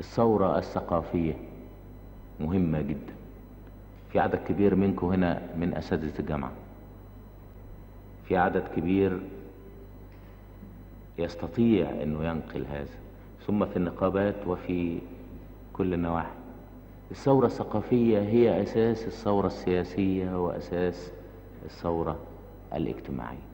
الثورة الثقافية مهمة جدا. في عدد كبير منكم هنا من أساتذة الجامعة، في عدد كبير يستطيع أنه ينقل هذا، ثم في النقابات وفي كل النواحي. الثورة الثقافية هي أساس الثورة السياسية وأساس الثورة الاجتماعية.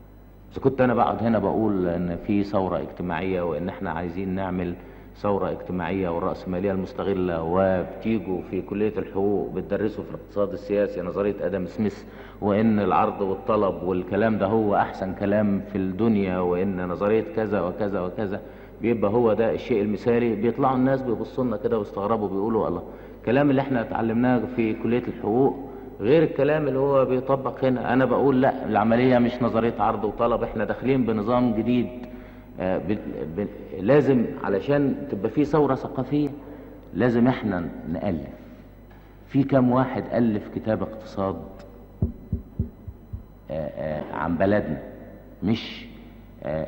إذا كنت أنا بقعد هنا بقول إن في ثورة اجتماعية وإن إحنا عايزين نعمل ثورة اجتماعية والرأسمالية المستغلة، وبتيجوا في كلية الحقوق بتدرسوا في الاقتصاد السياسي نظرية آدم سميث، وإن العرض والطلب والكلام ده هو أحسن كلام في الدنيا، وإن نظرية كذا وكذا وكذا بيبقى هو ده الشيء المثالي، بيطلعوا الناس بيبصوا لنا كده ويستغربوا، بيقولوا الله، الكلام اللي احنا اتعلمناه في كلية الحقوق غير الكلام اللي هو بيطبق هنا. انا بقول لا، العملية مش نظرية عرض وطلب، احنا داخلين بنظام جديد. لازم علشان تبقى فيه ثورة ثقافية لازم احنا نألف. في كم واحد ألف كتاب اقتصاد عن بلدنا، مش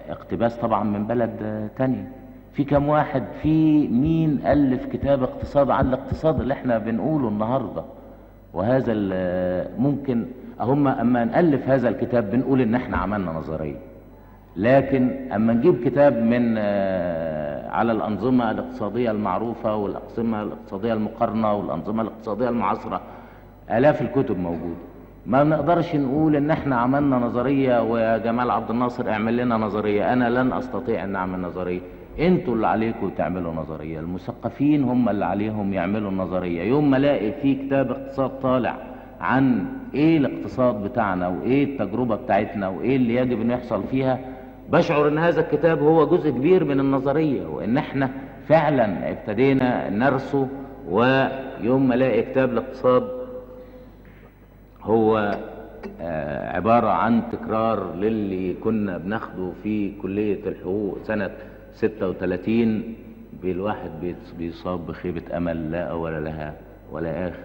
اقتباس طبعا من بلد تانية. في كم واحد، في مين ألف كتاب اقتصاد عن الاقتصاد اللي احنا بنقوله النهاردة؟ وهذا ممكن هم اما نألف هذا الكتاب بنقول ان احنا عملنا نظرية، لكن اما نجيب كتاب من على الأنظمة الاقتصادية المعروفة والأنظمة الاقتصادية المقارنة والأنظمة الاقتصادية المعاصرة، آلاف الكتب موجودة، ما نقدرش نقول ان احنا عملنا نظرية ويا جمال عبد الناصر اعمل لنا نظرية. انا لن استطيع ان اعمل نظرية، انتوا اللي عليكم تعملوا نظرية، المثقفين هم اللي عليهم يعملوا النظرية. يوم ما الاقي في كتاب اقتصاد طالع عن ايه الاقتصاد بتاعنا وايه التجربة بتاعتنا وايه اللي يجب ان يحصل فيها، بشعر ان هذا الكتاب هو جزء كبير من النظرية، وان احنا فعلا ابتدينا نرسه. ويوم ما الاقي كتاب الاقتصاد هو عبارة عن تكرار للي كنا بناخده في كلية الحقوق سنة 36، بالواحد بيصاب بخيبة أمل لا أول لها ولا آخر.